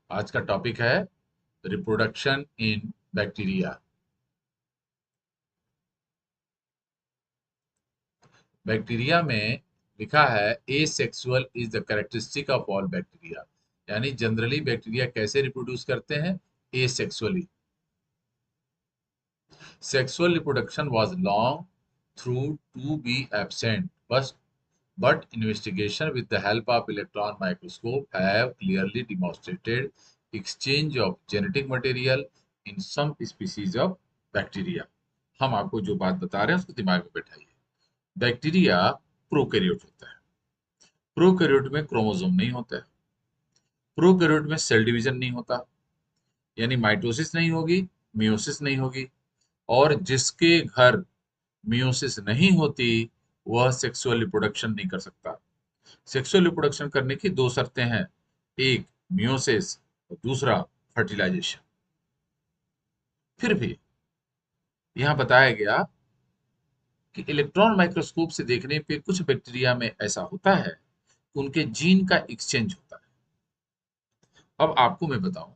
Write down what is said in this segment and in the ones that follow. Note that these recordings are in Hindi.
आज का टॉपिक है रिप्रोडक्शन इन बैक्टीरिया। बैक्टीरिया में लिखा है asexual is the characteristic of all bacteria, यानी जनरली बैक्टीरिया कैसे रिप्रोड्यूस करते हैं? Asexually. Sexual reproduction was long thought to be absent, but investigation with the help of electron microscope have clearly demonstrated exchange of genetic material in some species of bacteria। हम आपको जो बात बता रहे हैं उसको दिमाग में बैठाइए। बैक्टीरिया प्रोकैरियोट होता है। प्रोकैरियोट में क्रोमोसोम नहीं होता है। प्रोकैरियोट में सेल डिवीजन नहीं होता, यानी माइटोसिस नहीं होगी, मियोसिस नहीं होगी। और जिसके घर मियोसिस नहीं होती वह सेक्सुअल रिप्रोडक्शन नहीं कर सकता। सेक्सुअल रिप्रोडक्शन करने की दो शर्तें हैं, एक मियोसिस और दूसरा फर्टिलाइजेशन। फिर भी यहां बताया गया कि इलेक्ट्रॉन माइक्रोस्कोप से देखने पे कुछ बैक्टीरिया में ऐसा होता है कि उनके जीन का एक्सचेंज होता है। अब आपको मैं बताऊं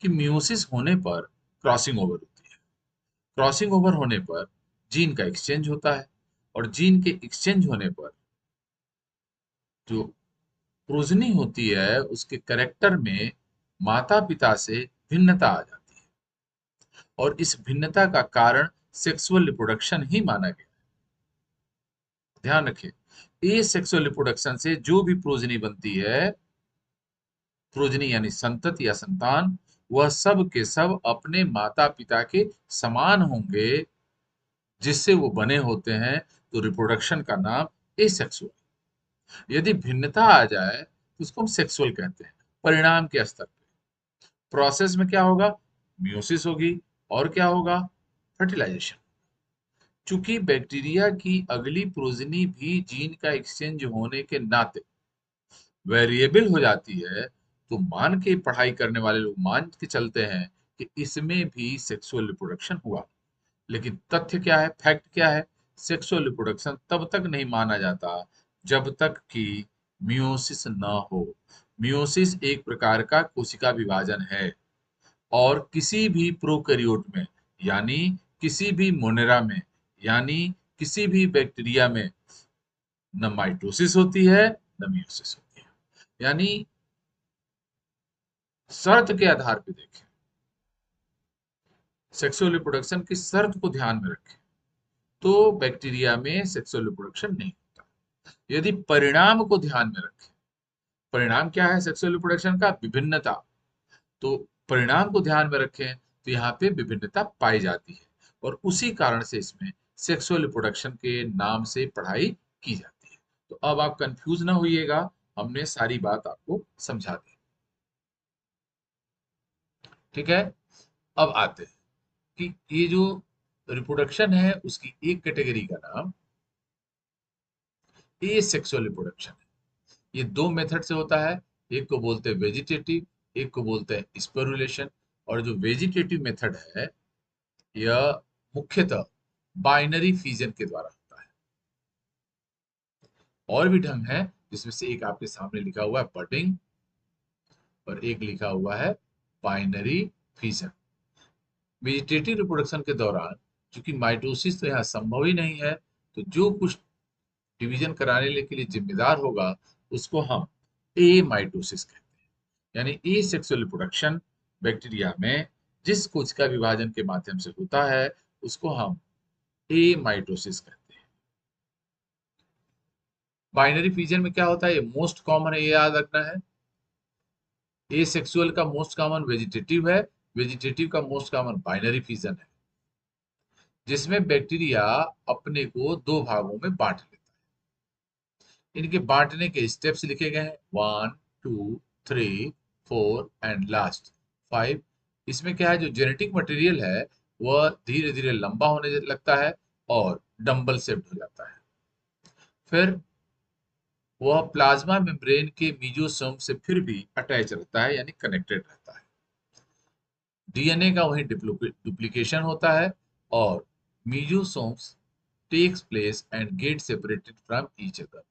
कि मियोसिस होने पर क्रॉसिंग ओवर होती है। क्रॉसिंग ओवर होने पर जीन का एक्सचेंज होता है, और जीन के एक्सचेंज होने पर जो प्रोजनी होती है उसके कैरेक्टर में माता पिता से भिन्नता आ जाती है, और इस भिन्नता का कारण सेक्सुअल रिप्रोडक्शन ही माना गया। ध्यान रखें, ए सेक्सुअल रिप्रोडक्शन से जो भी प्रोजनी बनती है, प्रोजनी यानी संतति या संतान, वह सब के सब अपने माता पिता के समान होंगे जिससे वो बने होते हैं। तो रिप्रोडक्शन का नाम एसेक्सुअल। यदि भिन्नता आ जाए तो उसको हम सेक्सुअल कहते हैं। परिणाम के स्तर पे प्रोसेस में क्या होगा? मियोसिस होगी, और क्या होगा? फर्टिलाइजेशन। चूंकि बैक्टीरिया की अगली प्रोजनी भी जीन का एक्सचेंज होने के नाते वेरिएबल हो जाती है, तो मान के पढ़ाई करने वाले लोग मान के चलते हैं कि इसमें भी सेक्सुअल रिप्रोडक्शन हुआ। लेकिन तथ्य क्या है, फैक्ट क्या है? सेक्सुअल रिप्रोडक्शन तब तक नहीं माना जाता जब तक कि मियोसिस न हो। मियोसिस एक प्रकार का कोशिका विभाजन है, और किसी भी प्रोकैरियोट में, यानी किसी भी मोनेरा में, यानी किसी भी बैक्टीरिया में न माइटोसिस होती है न मियोसिस होती है। यानी शर्त के आधार पर देखें, सेक्सुअल रिप्रोडक्शन की शर्त को ध्यान में रखें तो बैक्टीरिया में सेक्सुअल रिप्रोडक्शन नहीं होता। यदि परिणाम को ध्यान में रखें, परिणाम क्या है सेक्सुअल रिप्रोडक्शन का? विभिन्नता। तो परिणाम को ध्यान में रखें तो यहाँ पे विभिन्नता पाई जाती है, और उसी कारण से इसमें सेक्सुअल रिप्रोडक्शन के नाम से पढ़ाई की जाती है। तो अब आप कंफ्यूज ना होइएगा, हमने सारी बात आपको समझा दी। ठीक है, अब आते हैं कि ये जो रिप्रोडक्शन है उसकी एक कैटेगरी का नाम एसेक्सुअल रिप्रोडक्शन है। ये दो मेथड से होता है, एक को बोलते हैं वेजिटेटिव, एक को बोलते हैं स्पोरुलेशन। और जो वेजिटेटिव मेथड है यह मुख्यतः बाइनरी फिजन के द्वारा होता है। और भी ढंग है, जिसमें से एक आपके सामने लिखा हुआ है बडिंग, और एक लिखा हुआ है बाइनरी फिजन। वेजिटेटिव रिप्रोडक्शन के दौरान चूंकि माइटोसिस तो यहाँ संभव ही नहीं है, तो जो कुछ डिवीजन कराने के लिए जिम्मेदार होगा उसको हम ए माइटोसिस कहते हैं। यानी ए सेक्सुअल रिप्रोडक्शन बैक्टीरिया में जिस कोशिका विभाजन के माध्यम से होता है उसको हम ए माइटोसिस कहते हैं। बाइनरी फिजन में क्या होता है? ये मोस्ट कॉमन है, ये याद रखना है। ए सेक्सुअल का मोस्ट कॉमन वेजिटेटिव है, वेजिटेटिव का मोस्ट कॉमन बाइनरी फिजन है, जिसमें बैक्टीरिया अपने को दो भागों में बांट लेता है। इनके बांटने के स्टेप्स लिखे गए हैं, 1 2 3 4 एंड लास्ट 5। इसमें क्या है, जो जेनेटिक मटेरियल है वह धीरे धीरे लंबा होने लगता है और डंबल शेप्ड हो जाता है। फिर वह प्लाज्मा मेम्ब्रेन के मीजोसोम से फिर भी अटैच रहता है, यानी कनेक्टेड रहता है। डीएनए का वहीं डुप्लीकेशन होता है, और mesosomes takes place and get separated from each other.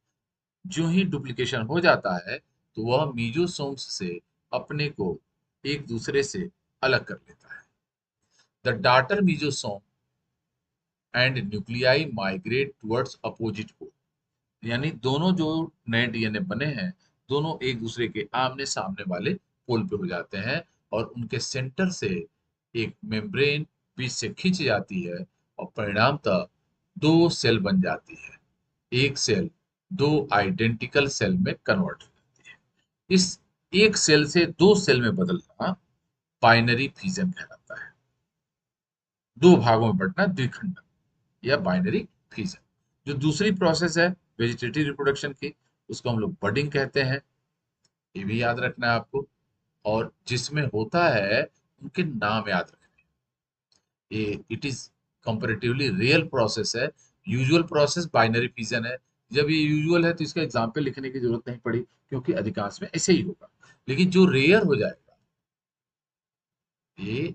जो ही डुप्लीकेशन हो जाता है तो वह मीजोसोम्स से अपने को एक दूसरे से अलग कर लेता है। The daughter mesosome and nuclei migrate towards opposite pole. यानी दोनों जो नए डीएनए बने हैं, दोनों एक दूसरे के आमने सामने वाले पोल पे हो जाते हैं और उनके सेंटर से एक मेम्ब्रेन बीच से खींच जाती है और परिणामतः दो सेल बन जाती है। एक सेल दो आइडेंटिकल सेल में कन्वर्ट हो जाती है। इस एक सेल से दो सेल में बदलना बाइनरी फिजन कहलाता है। दो भागों में बंटना द्विखंडन या बाइनरी फिजन। जो दूसरी प्रोसेस है वेजिटेटिव रिप्रोडक्शन की, उसको हम लोग बडिंग कहते हैं। ये भी याद रखना है आपको। और जिसमें होता है उनके नाम याद रखने हैं। ये it is comparatively real process है। यूजुअल प्रोसेस बाइनरी फिजन है। जब ये यूजुअल है तो इसका एग्जाम्पल लिखने की जरूरत नहीं पड़ी, क्योंकि अधिकांश में ऐसे ही होगा। लेकिन जो रेयर हो जाएगा, ये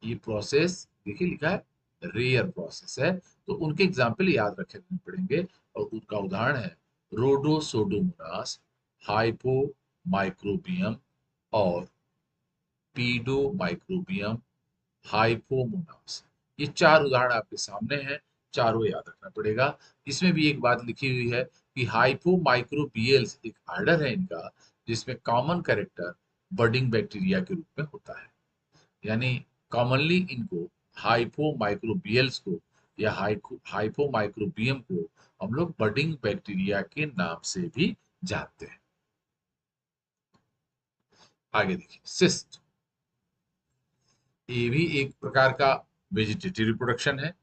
ये प्रोसेस देखिए लिखा है रेयर प्रोसेस है, तो उनके एग्जाम्पल याद रखने पड़ेंगे। और उनका उदाहरण है रोडोसोडोमोनास, हाइपो माइक्रोबियम और पीडो माइक्रोबियम, हाइपोमोनास। ये चार उदाहरण आपके सामने हैं, चारों याद रखना पड़ेगा। इसमें भी एक बात लिखी हुई है कि हाइपो माइक्रोबियल्स एक आर्डर है इनका, जिसमें कॉमन कैरेक्टर बडिंग बैक्टीरिया के रूप में होता है। यानी कॉमनली इनको हाइपो माइक्रोबियल्स को या हाइपो माइक्रोबियम को हम लोग बडिंग बैक्टीरिया के नाम से भी जानते हैं। आगे देखिए सिस्ट। ये भी एक प्रकार का वेजिटेटिव रिप्रोडक्शन है।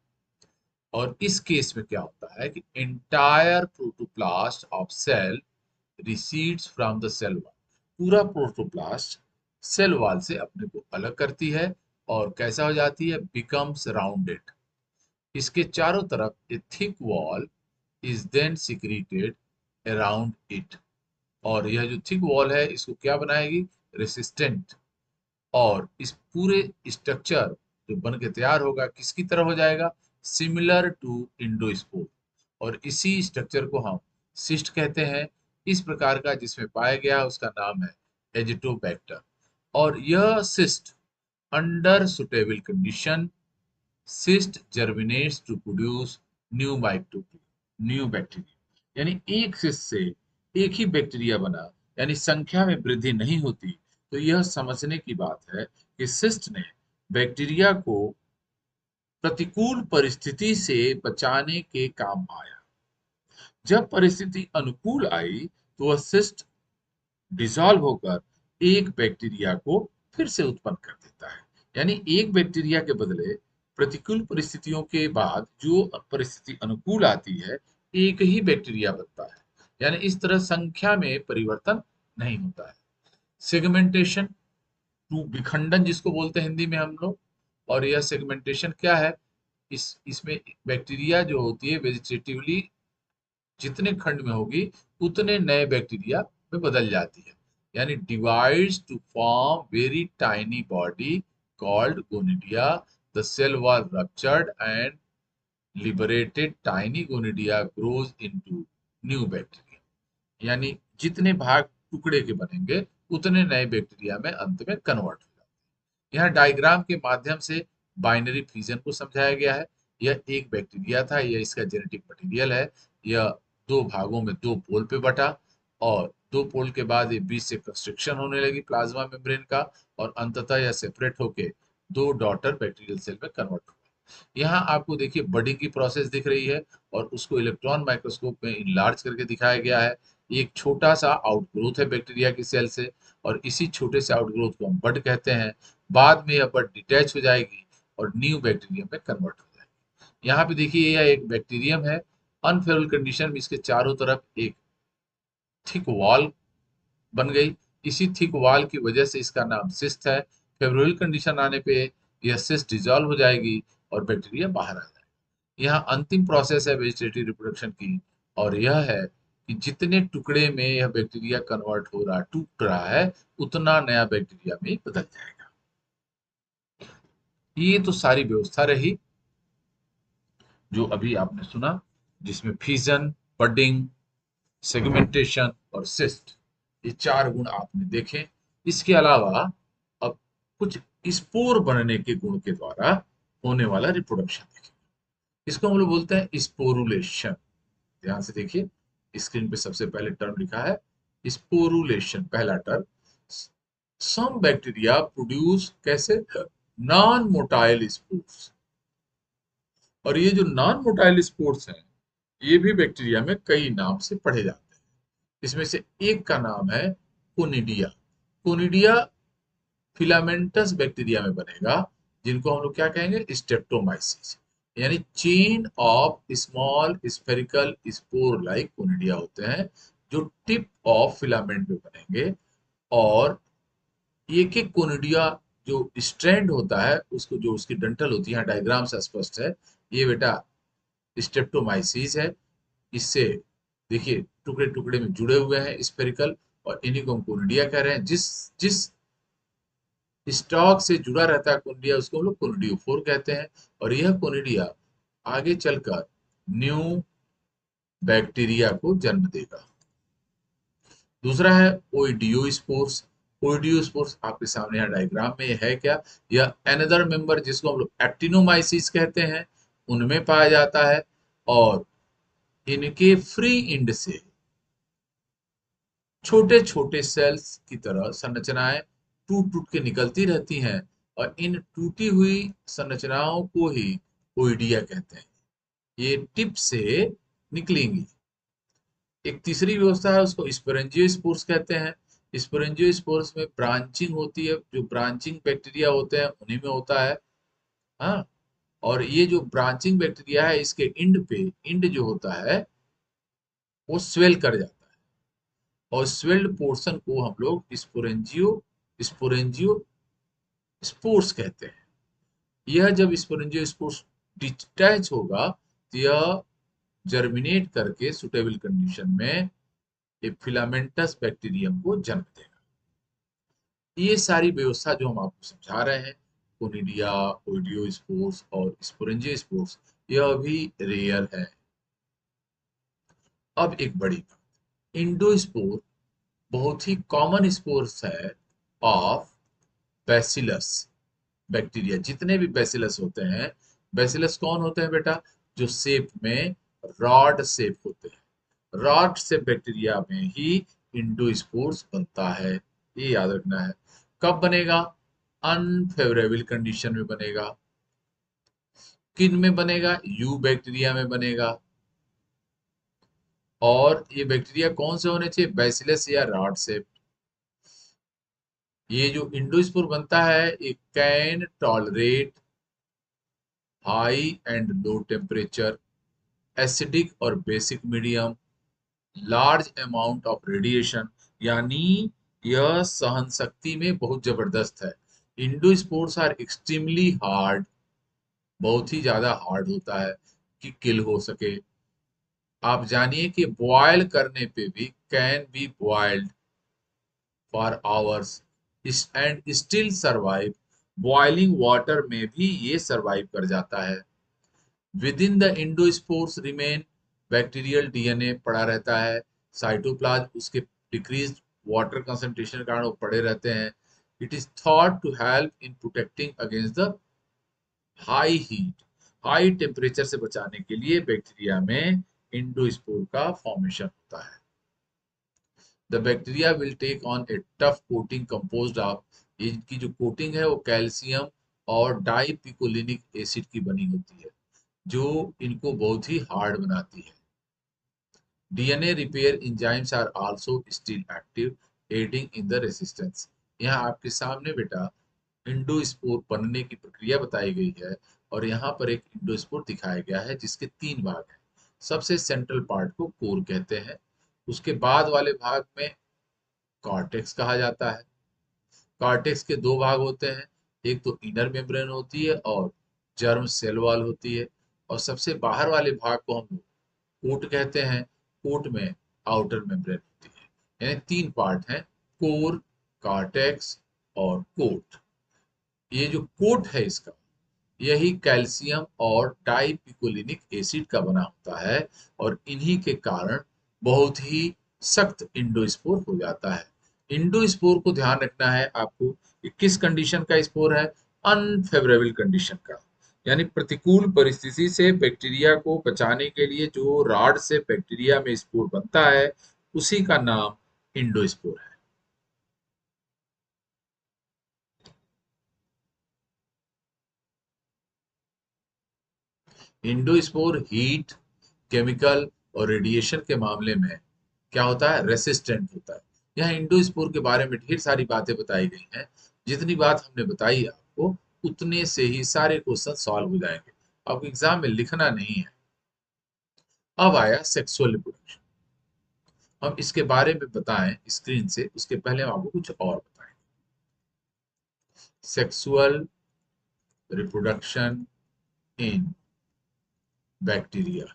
और इस केस में क्या होता है कि entire protoplast of cell recedes from the cell wall. पूरा प्रोटोप्लास्ट सेल वॉल से अपने को अलग करती है और कैसा हो जाती है, बिकम्स राउंडेड। इसके चारों तरफ a thick wall is then secreted around it. और यह जो थिक वॉल है इसको क्या बनाएगी, रेसिस्टेंट। और इस पूरे स्ट्रक्चर जो बन के तैयार होगा किसकी तरह हो जाएगा, सिमिलर टू इंडोस्पोर। और इसी स्ट्रक्चर को हम सिस्ट कहते हैं। इस प्रकार का जिसमें पाया गया उसका नाम है एजिटोबैक्टर। और यह cyst under suitable condition, cyst germinates to produce new bacteria. यानी एक सिस्ट से एक ही बैक्टीरिया बना, यानी संख्या में वृद्धि नहीं होती, तो यह समझने की बात है कि सिस्ट ने बैक्टीरिया को प्रतिकूल परिस्थिति से बचाने के काम आया। जब परिस्थिति अनुकूल आई तो वह सिस्ट डिसॉल्व होकर एक बैक्टीरिया को फिर से उत्पन्न कर देता है। यानी एक बैक्टीरिया के बदले प्रतिकूल परिस्थितियों के बाद जो परिस्थिति अनुकूल आती है, एक ही बैक्टीरिया बनता है। यानी इस तरह संख्या में परिवर्तन नहीं होता है। सेगमेंटेशन टू, विखंडन जिसको बोलते हैं हिंदी में हम लोग। और यह सेगमेंटेशन क्या है, इसमें बैक्टीरिया जो होती है वेजिटेटिवली जितने खंड में होगी उतने नए बैक्टीरिया में बदल जाती है। यानी divides to form very tiny body called gonidia. The cell wall ruptured and liberated tiny gonidia grows into new bacteria. यानी जितने भाग टुकड़े के बनेंगे उतने नए बैक्टीरिया में अंत में कन्वर्ट हो जाते हैं। यहाँ डायग्राम के माध्यम से बाइनरी फ्यूजन को समझाया गया है। यह एक बैक्टीरिया था, यह इसका जेनेटिक मटेरियल है। यह दो भागों में दो पोल पे बटा और दो पोल के बाद ये बीच से कंस्ट्रक्शन होने लगी प्लाज्मा मेम्ब्रेन का और अंततः यह सेपरेट होके दो डॉटर बैक्टीरियल सेल में कन्वर्ट हुआ। यहाँ आपको देखिए बडिंग की प्रोसेस दिख रही है और उसको इलेक्ट्रॉन माइक्रोस्कोप में इनलार्ज करके दिखाया गया है। एक छोटा सा आउटग्रोथ है बैक्टीरिया की सेल से और इसी छोटे से आउटग्रोथ को हम बड कहते हैं। बाद में यह बड डिटैच हो जाएगी और न्यू बैक्टीरियम में कन्वर्ट हो जाएगी। यहाँ पे देखिए यह एक बैक्टीरियम है। अनफेवरेबल कंडीशन में इसके चारों तरफ एक थिक वॉल बन गई। इसी थिक वॉल की वजह से इसका नाम सिस्ट है। फेवरेबल कंडीशन आने पे यह सिस्ट डिजॉल्व हो जाएगी और बैक्टीरिया बाहर आ जाएगा। यहाँ अंतिम प्रोसेस है वेजिटेटिव रिप्रोडक्शन की और यह है कि जितने टुकड़े में यह बैक्टीरिया कन्वर्ट हो रहा टूट रहा है उतना नया बैक्टीरिया में बदल जाएगा। ये तो सारी व्यवस्था रही जो अभी आपने सुना, जिसमें फिजन, बडिंग, सेगमेंटेशन और सिस्ट, ये चार गुण आपने देखे। इसके अलावा अब कुछ स्पोर बनने के गुण के द्वारा होने वाला रिप्रोडक्शन देखिए, इसको हम लोग बोलते हैं स्पोरुलेशन। ध्यान से देखिए, स्क्रीन पे सबसे पहले टर्म लिखा है स्पोरुलेशन, पहला टर्म। सम बैक्टीरिया प्रोड्यूस कैसे, नॉन मोटाइल स्पोर्स। और ये जो नॉन मोटाइल स्पोर्स हैं, ये भी बैक्टीरिया में कई नाम से पढ़े जाते हैं। इसमें से एक का नाम है कोनिडिया। कोनिडिया फिलामेंटस बैक्टीरिया में बनेगा, जिनको हम लोग क्या कहेंगे, स्ट्रेप्टोमाइसिस। यानी chain of small spherical spore like conidia होते हैं, जो टिप ऑफ फिलामेंट में बनेंगे। और एक एक कोनिडिया जो स्ट्रैंड होता है, उसको जो उसकी डंठल होती है, डायग्राम से स्पष्ट है, ये बेटा स्ट्रेप्टोमाइसिस है। इससे देखिए टुकड़े टुकड़े में जुड़े हुए हैं स्फेरिकल, और इन्हीं को हम कोनिडिया कह रहे हैं। जिस जिस स्टॉक से जुड़ा रहता है कोनिडिया, उसको हम लोग कोनिडियोफोर कहते हैं। और यह कोनिडिया आगे चलकर न्यू बैक्टीरिया को जन्म देगा। दूसरा है ओइडियोस्पोर्स। ओइडियोस्पोर्स आपके सामने यहाँ डायग्राम में है क्या, यह एनदर मेंबर जिसको हम लोग एक्टिनोमाइसिस कहते हैं, उनमें पाया जाता है। और इनके फ्री इंड से छोटे छोटे सेल्स की तरह संरचनाएं टूट टूट के निकलती रहती हैं, और इन टूटी हुई संरचनाओं को ही ओइडिया कहते हैं। ये टिप से निकलेंगी। एक तीसरी व्यवस्था है, उसको स्पोरेंजियोस्पोर्स कहते हैं। स्पोरेंजियोस्पोर्स में ब्रांचिंग होती है, जो ब्रांचिंग बैक्टीरिया होते हैं उन्हीं में होता है। हाँ, और ये जो ब्रांचिंग बैक्टीरिया है, इसके इंड पे, इंड जो होता है वो स्वेल कर जाता है, और स्वेल्ड पोर्शन को हम लोग स्पोरेंजियो स्पोर्स कहते हैं। यह जब स्पोरेंजियो स्पोर्स डिटैच होगा, तो यह जर्मिनेट करके सुटेबल कंडीशन में एक फिलामेंटस बैक्टीरियम को जन्म देगा। ये सारी व्यवस्था जो हम आपको समझा रहे हैं, कोनिडिया, ओइडियोस्पोर्स और स्पोरेंजियोस्पोर्स, यह भी रेयर है। अब एक बड़ी बात, इंडोस्पोर बहुत ही कॉमन स्पोर्स है ऑफ बैसिलस बैक्टीरिया। जितने भी बैसिलस होते हैं, बैसिलस कौन होते हैं बेटा, जो शेप में रॉड शेप होते हैं, रॉड शेप बैक्टीरिया में ही इंडोस्पोर्स बनता है। ये याद रखना है। कब बनेगा, अनफेवरेबल कंडीशन में बनेगा। किन में बनेगा, यू बैक्टीरिया में बनेगा। और ये बैक्टीरिया कौन से होने चाहिए, बैसिलस या रॉड शेप। ये जो इंडोस्पोर बनता है, ये can tolerate high and low temperature, acidic और basic medium, large amount of radiation. यानी यह सहन शक्ति में बहुत जबरदस्त है। इंडोस्पोर्स आर एक्सट्रीमली हार्ड, बहुत ही ज्यादा हार्ड होता है कि किल हो सके। आप जानिए कि बॉयल करने पे भी can be boiled for hours and still survive. Boiling water में भी ये सर्वाइव कर जाता है। Within the endospores remain bacterial DNA पड़ा रहता है। साइटोप्लाज्म उसके डिक्रीज वाटर कंसंट्रेशन के कारण वो पड़े रहते हैं। It is thought to help in protecting against the high heat, high temperature से बचाने के लिए बैक्टीरिया में इंडोस्पोर का फॉर्मेशन होता है। The bacteria will take on a tough coating composed of, इनकी जो कोटिंग है वो कैल्शियम और डाइपिकोलिनिक एसिड की बनी होती है, जो इनको बहुत ही हार्ड बनाती है। DNA repair enzymes are also still active, adding in the resistance. यहाँ आपके सामने बेटा इंडोस्पोर बनने की प्रक्रिया बताई गई है, और यहाँ पर एक इंडोस्पोर दिखाया गया है जिसके तीन भाग हैं। सबसे सेंट्रल पार्ट को कोर कहते हैं, उसके बाद वाले भाग में कॉर्टेक्स कहा जाता है। कॉर्टेक्स के दो भाग होते हैं, एक तो इनर मेम्ब्रेन होती है और जर्म सेल वॉल होती है। और सबसे बाहर वाले भाग को हम कोट कहते हैं। कोट में आउटर मेम्ब्रेन होती है। यानी तीन पार्ट हैं, कोर, कॉर्टेक्स और कोट। ये जो कोट है इसका, यही कैल्शियम और डाइपिकोलिनिक एसिड का बना होता है, और इन्हीं के कारण बहुत ही सख्त इंडोस्पोर हो जाता है। इंडोस्पोर को ध्यान रखना है आपको, ये किस कंडीशन का स्पोर है? अनफेवरेबल कंडीशन का, यानी प्रतिकूल परिस्थिति से बैक्टीरिया को बचाने के लिए जो रॉड से बैक्टीरिया में स्पोर बनता है उसी का नाम इंडोस्पोर है। इंडोस्पोर हीट, केमिकल और रेडिएशन के मामले में क्या होता है? रेसिस्टेंट होता है। यहाँ इंडोस्पोर के बारे में ढेर सारी बातें बताई गई हैं। जितनी बात हमने बताई आपको उतने से ही सारे क्वेश्चन सॉल्व हो जाएंगे, आपको एग्जाम में लिखना नहीं है। अब आया सेक्सुअल रिप्रोडक्शन। हम इसके बारे में बताएं स्क्रीन से, उसके पहले हम आपको कुछ और बताएं। Sexual reproduction in bacteria.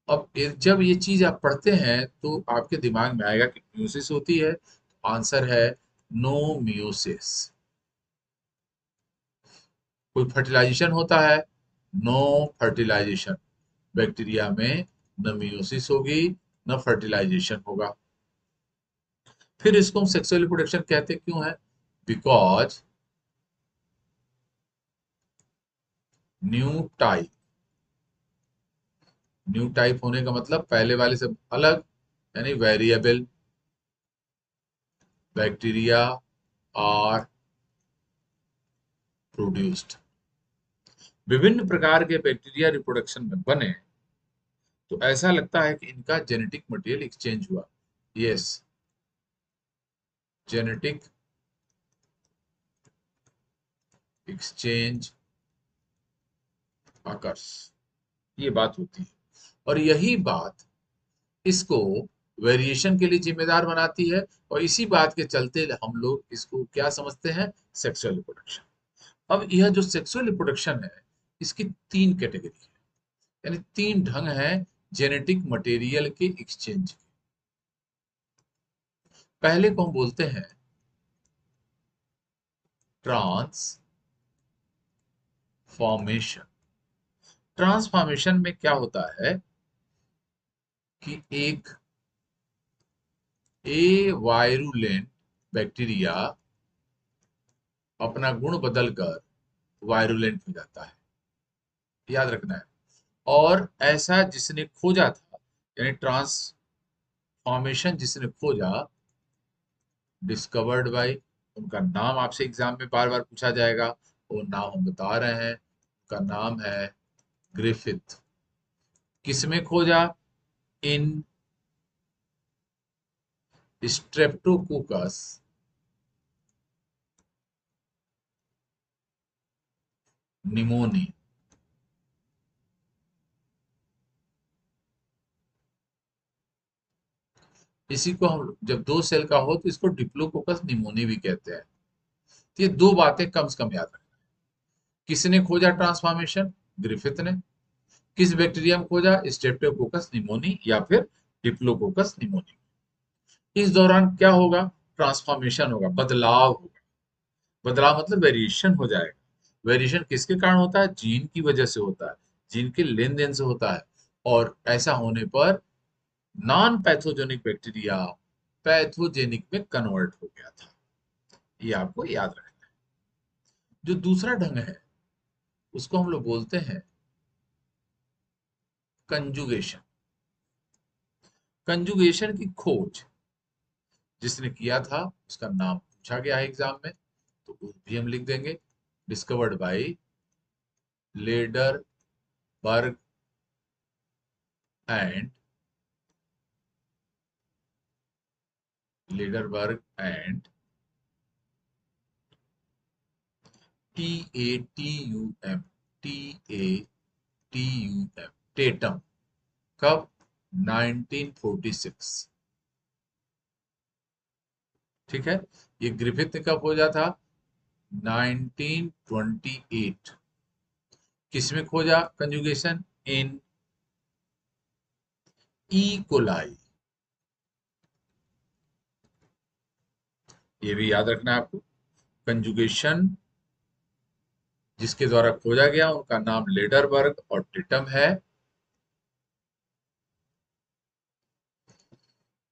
अब जब ये चीज आप पढ़ते हैं तो आपके दिमाग में आएगा कि म्यूसिस होती है। आंसर है नो म्यूसिस। कोई फर्टिलाइजेशन होता है? No fertilisation. बैक्टीरिया में न म्यूसिस होगी न फर्टिलाइजेशन होगा। फिर इसको हम सेक्सुअल रिप्रोडक्शन कहते क्यों है? Because new type, new type होने का मतलब पहले वाले से अलग, यानी वेरिएबल बैक्टीरिया आर प्रोड्यूस्ड। विभिन्न प्रकार के बैक्टीरिया रिप्रोडक्शन में बने तो ऐसा लगता है कि इनका जेनेटिक मटेरियल एक्सचेंज हुआ। यस, जेनेटिक एक्सचेंज अकर्स, ये बात होती है। और यही बात इसको वेरिएशन के लिए जिम्मेदार बनाती है, और इसी बात के चलते हम लोग इसको क्या समझते हैं? Sexual reproduction. अब यह जो सेक्सुअल रिप्रोडक्शन है इसकी तीन कैटेगरी है, यानी तीन ढंग हैं जेनेटिक मटेरियल के एक्सचेंज के। पहले को हम बोलते हैं ट्रांसफॉर्मेशन। ट्रांसफॉर्मेशन में क्या होता है कि एक ए वायरुलेंट बैक्टीरिया अपना गुण बदलकर वायरुलेंट हो जाता है, याद रखना है। और ऐसा जिसने खोजा था, यानी ट्रांसफॉर्मेशन जिसने खोजा, डिस्कवर्ड बाय, उनका नाम आपसे एग्जाम में बार बार पूछा जाएगा। वो नाम हम बता रहे हैं, उनका नाम है ग्रिफिथ। किसमें खोजा? इन स्ट्रेप्टोकोकस निमोनी। इसी को हम जब दो सेल का हो तो इसको डिप्लोकोकस निमोनी भी कहते हैं। तो ये दो बातें कम से कम याद रखना। किसने खोजा ट्रांसफॉर्मेशन? ग्रिफिथ ने। किस बैक्टीरिया में खोजा? स्ट्रेप्टोकोकस निमोनी या फिर डिप्लोकोकस निमोनी। इस दौरान क्या होगा? ट्रांसफॉर्मेशन होगा, बदलाव होगा। बदलाव मतलब वेरिएशन हो जाएगा। वेरिएशन किसके कारण होता है? जीन की वजह से होता है, जीन के लेन देन से होता है। और ऐसा होने पर नॉन पैथोजेनिक बैक्टीरिया पैथोजेनिक में कन्वर्ट हो गया था। ये आपको याद रखना है। जो दूसरा ढंग है उसको हम लोग बोलते हैं कंजुगेशन। कंजुगेशन की खोज जिसने किया था उसका नाम पूछा गया है एग्जाम में, तो वो भी हम लिख देंगे। Discovered by Lederberg and Lederberg and Tatum, Tatum, Tatum. कब? 1946। ठीक है। ये ग्रिफिथ ने कब खोजा था? 1928। किसमें खोजा कंजुगेशन? इन ई कोलाई। ये भी याद रखना है आपको। कंजुगेशन जिसके द्वारा खोजा गया उनका नाम लेडरबर्ग और टिटम है।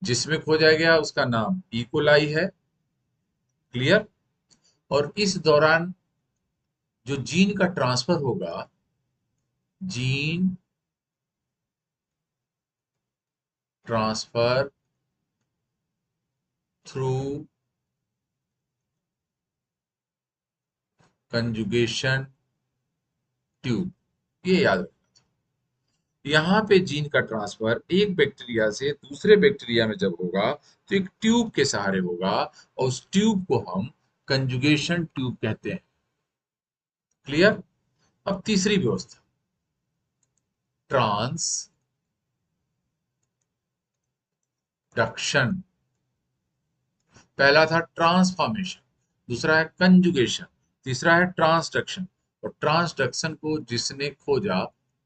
जिसमें खोजा गया उसका नाम इकोलाई है। क्लियर? और इस दौरान जो जीन का ट्रांसफर होगा, gene transfer through conjugation tube, ये याद रखना। यहाँ पे जीन का ट्रांसफर एक बैक्टीरिया से दूसरे बैक्टीरिया में जब होगा तो एक ट्यूब के सहारे होगा, और उस ट्यूब को हम कंजुगेशन ट्यूब कहते हैं। क्लियर? अब तीसरी व्यवस्था, ट्रांसडक्शन। पहला था ट्रांसफॉर्मेशन, दूसरा है कंजुगेशन, तीसरा है ट्रांसडक्शन। और ट्रांसडक्शन को जिसने खोजा,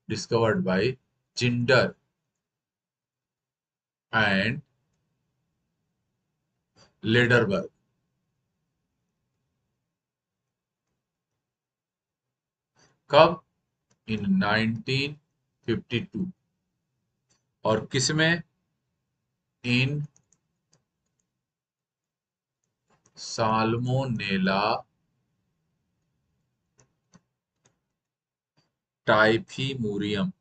discovered by Zinder and Lederberg. कब? इन 1952। और किसमें? इन साल्मोनेला टाइफीमूरियम।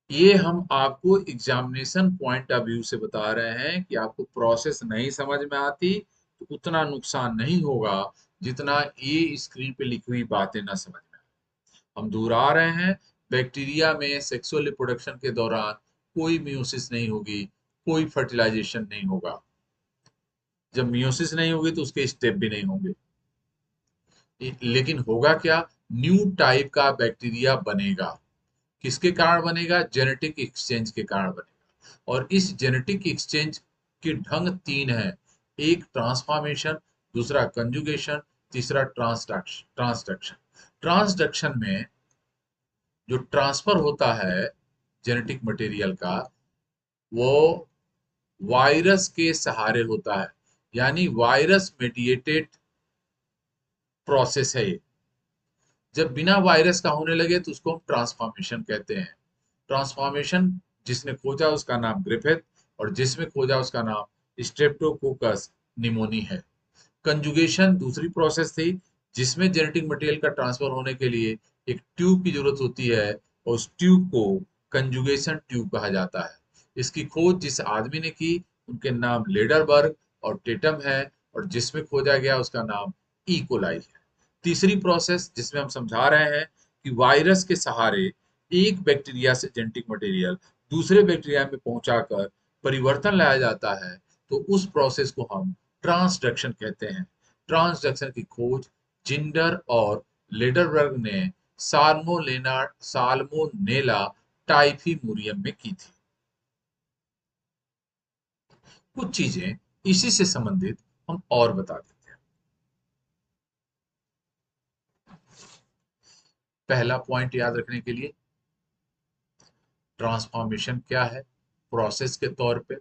ये हम आपको एग्जामिनेशन पॉइंट ऑफ व्यू से बता रहे हैं कि आपको प्रोसेस नहीं समझ में आती तो उतना नुकसान नहीं होगा जितना ये स्क्रीन पे लिखी हुई बातें ना समझ में आए। हम दोहरा रहे हैं, बैक्टीरिया में सेक्सुअल रिप्रोडक्शन के दौरान कोई मियोसिस नहीं होगी, कोई फर्टिलाइजेशन नहीं होगा। जब मियोसिस नहीं होगी तो उसके स्टेप भी नहीं होंगे। लेकिन होगा क्या? न्यू टाइप का बैक्टीरिया बनेगा। किसके कारण बनेगा? जेनेटिक एक्सचेंज के कारण बनेगा। और इस जेनेटिक एक्सचेंज के ढंग तीन हैं, एक ट्रांसफॉर्मेशन, दूसरा कंजुगेशन, तीसरा ट्रांसडक्शन। ट्रांसडक्शन में जो ट्रांसफर होता है जेनेटिक मटेरियल का, वो वायरस के सहारे होता है, यानी वायरस मेडिएटेड प्रोसेस है ये। जब बिना वायरस का होने लगे तो उसको हम ट्रांसफॉर्मेशन कहते हैं। ट्रांसफॉर्मेशन जिसने खोजा उसका नाम ग्रिफिथ, और जिसमें खोजा उसका नाम स्ट्रेप्टोकोकस निमोनी है। कंजुगेशन दूसरी प्रोसेस थी जिसमें जेनेटिक मटेरियल का ट्रांसफर होने के लिए एक ट्यूब की जरूरत होती है, और उस ट्यूब को कंजुगेशन ट्यूब कहा जाता है। इसकी खोज जिस आदमी ने की उनके नाम लेडरबर्ग और टेटम है, और जिसमें खोजा गया उसका नाम इकोलाई है। तीसरी प्रोसेस जिसमें हम समझा रहे हैं कि वायरस के सहारे एक बैक्टीरिया से जेनेटिक मटेरियल दूसरे बैक्टीरिया में पहुंचाकर परिवर्तन लाया जाता है, तो उस प्रोसेस को हम ट्रांसडक्शन कहते हैं। ट्रांसडक्शन की खोज जिंडर और लेडरबर्ग ने साल्मोनेला टाइफीमुरियम में की थी। कुछ चीजें इसी से संबंधित हम और बता देते हैं। पहला पॉइंट याद रखने के लिए, ट्रांसफॉर्मेशन क्या है प्रोसेस के तौर पे,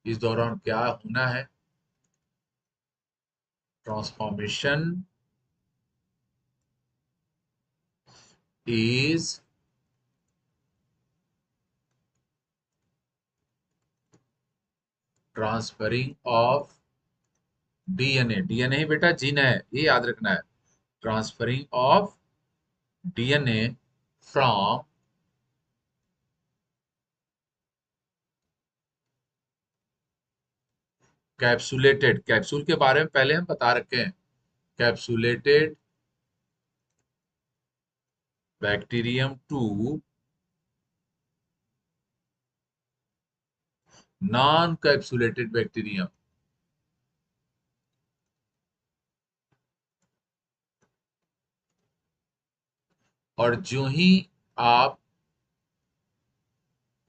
इस दौरान क्या होना है। Transformation is transferring of DNA. DNA ही बेटा जीन है, ये याद रखना है। Transferring of DNA from capsulated, capsule के बारे में पहले हम बता रखे हैं, capsulated bacterium to non capsulated bacterium. और जो ही आप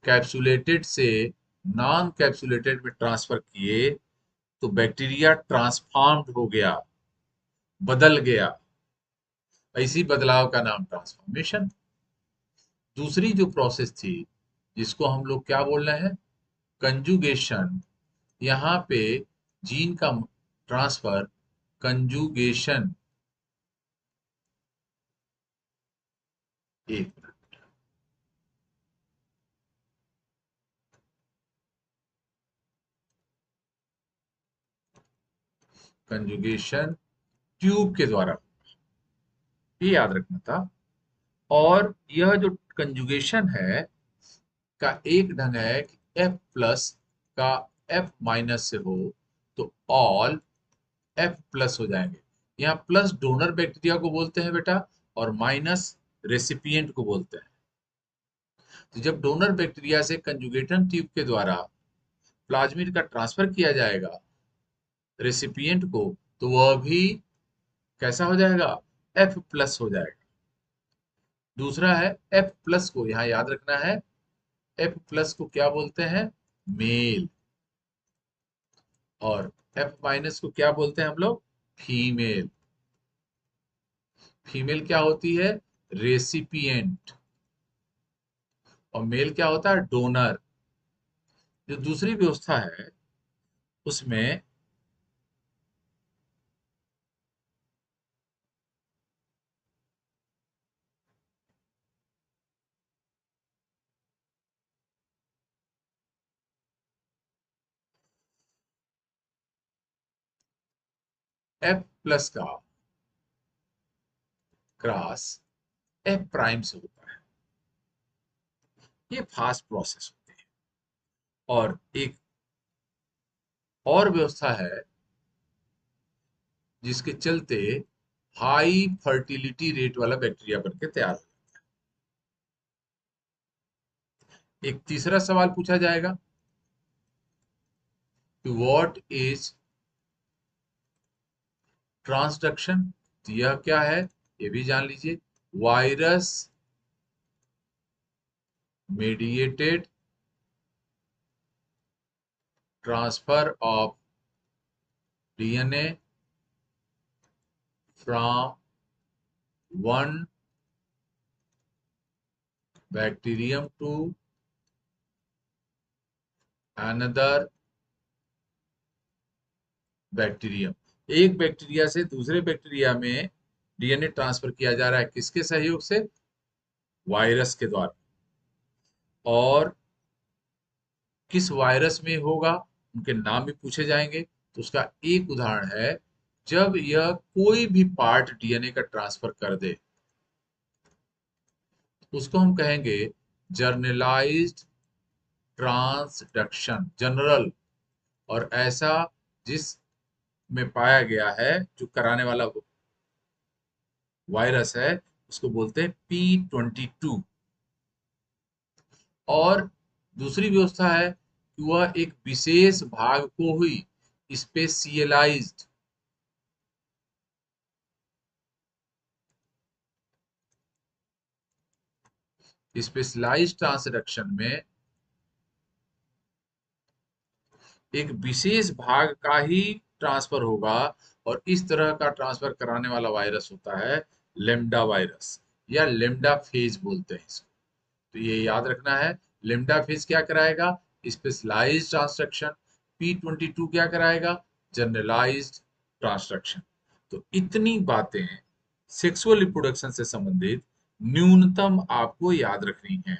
कैप्सुलेटेड से नॉन कैप्सुलेटेड में ट्रांसफर किए तो बैक्टीरिया ट्रांसफॉर्म्ड हो गया, बदल गया। इसी बदलाव का नाम ट्रांसफॉर्मेशन। दूसरी जो प्रोसेस थी जिसको हम लोग क्या बोल रहे हैं, कंजुगेशन। यहाँ पे जीन का ट्रांसफर कंजुगेशन, एक कंजुगेशन ट्यूब के द्वारा, ये याद रखना था। और यह जो कंजुगेशन है का एक ढंग है कि F प्लस का F माइनस से हो तो ऑल F प्लस हो जाएंगे। यहाँ प्लस डोनर बैक्टीरिया को बोलते हैं बेटा, और माइनस रेसिपिएंट को बोलते हैं। तो जब डोनर बैक्टीरिया से कंजुगेशन ट्यूब के द्वारा प्लाज्मिड का ट्रांसफर किया जाएगा रेसिपिएंट को, तो वह भी कैसा हो जाएगा, F प्लस हो जाएगा। दूसरा है F प्लस को यहाँ याद रखना है, F प्लस को क्या बोलते हैं, मेल। और F माइनस को क्या बोलते हैं हम लोग, फीमेल। फीमेल क्या होती है, रेसिपिएंट। और मेल क्या होता है, डोनर। जो दूसरी व्यवस्था है उसमें F प्लस का क्रॉस F प्राइम से होता है। ये फास्ट प्रोसेस होती है। और एक और व्यवस्था है जिसके चलते हाई फर्टिलिटी रेट वाला बैक्टीरिया बनके तैयार हो। एक तीसरा सवाल पूछा जाएगा कि व्हाट इज ट्रांसडक्शन। तो यह क्या है, ये भी जान लीजिए। Virus mediated transfer of DNA from one bacterium to another bacterium. एक बैक्टीरिया से दूसरे बैक्टीरिया में डीएनए ट्रांसफर किया जा रहा है, किसके सहयोग से, वायरस के द्वारा। और किस वायरस में होगा, उनके नाम भी पूछे जाएंगे। तो उसका एक उदाहरण है, जब यह कोई भी पार्ट डीएनए का ट्रांसफर कर दे, उसको हम कहेंगे जर्नलाइज्ड ट्रांसडक्शन, जनरल। और ऐसा जिस में पाया गया है, जो कराने वाला वायरस है, उसको बोलते हैं P22। और दूसरी व्यवस्था है कि वह एक विशेष भाग को हुई स्पेशियलाइज्ड, स्पेशलाइज्ड ट्रांसडक्शन में एक विशेष भाग का ही ट्रांसफर होगा। और इस तरह का ट्रांसफर कराने वाला वायरस होता है लेम्डा वायरस, या लेम्डा फेज बोलते हैं इसको। तो ये याद रखना है, लेम्डा फेज क्या कराएगा, स्पेशलाइज्ड ट्रांसडक्शन। P22 क्या कराएगा, जनरलाइज्ड ट्रांसडक्शन। तो इतनी बातें सेक्सुअल रिप्रोडक्शन से संबंधित न्यूनतम आपको याद रखनी है।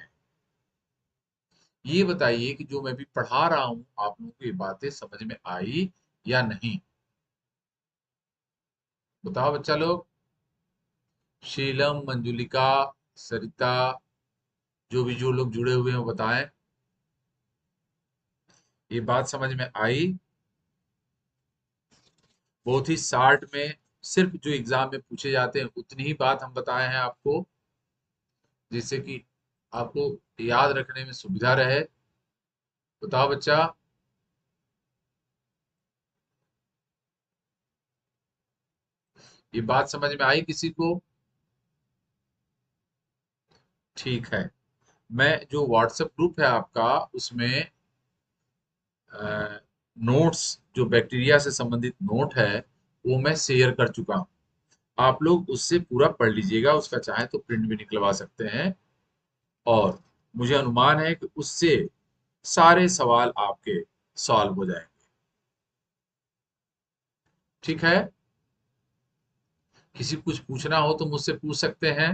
ये बताइए कि जो मैं भी पढ़ा रहा हूं, आप लोगों को ये बातें समझ में आई या नहीं, बताओ बच्चा लोग। शीलम, मंजुलिका, सरिता, जो लोग जुड़े हुए हैं वो बताएं, ये बात समझ में आई। बहुत ही शार्ट में, सिर्फ जो एग्जाम में पूछे जाते हैं उतनी ही बात हम बताए हैं आपको, जिससे कि आपको याद रखने में सुविधा रहे। बताओ बच्चा। ये बात समझ में आई किसी को? ठीक है। मैं जो व्हाट्सएप ग्रुप है आपका, उसमें नोट्स, जो बैक्टीरिया से संबंधित नोट है, वो मैं शेयर कर चुका हूँ। आप लोग उससे पूरा पढ़ लीजिएगा, उसका चाहे तो प्रिंट भी निकलवा सकते हैं। और मुझे अनुमान है कि उससे सारे सवाल आपके सॉल्व हो जाएंगे। ठीक है। किसी को कुछ पूछना हो तो मुझसे पूछ सकते हैं।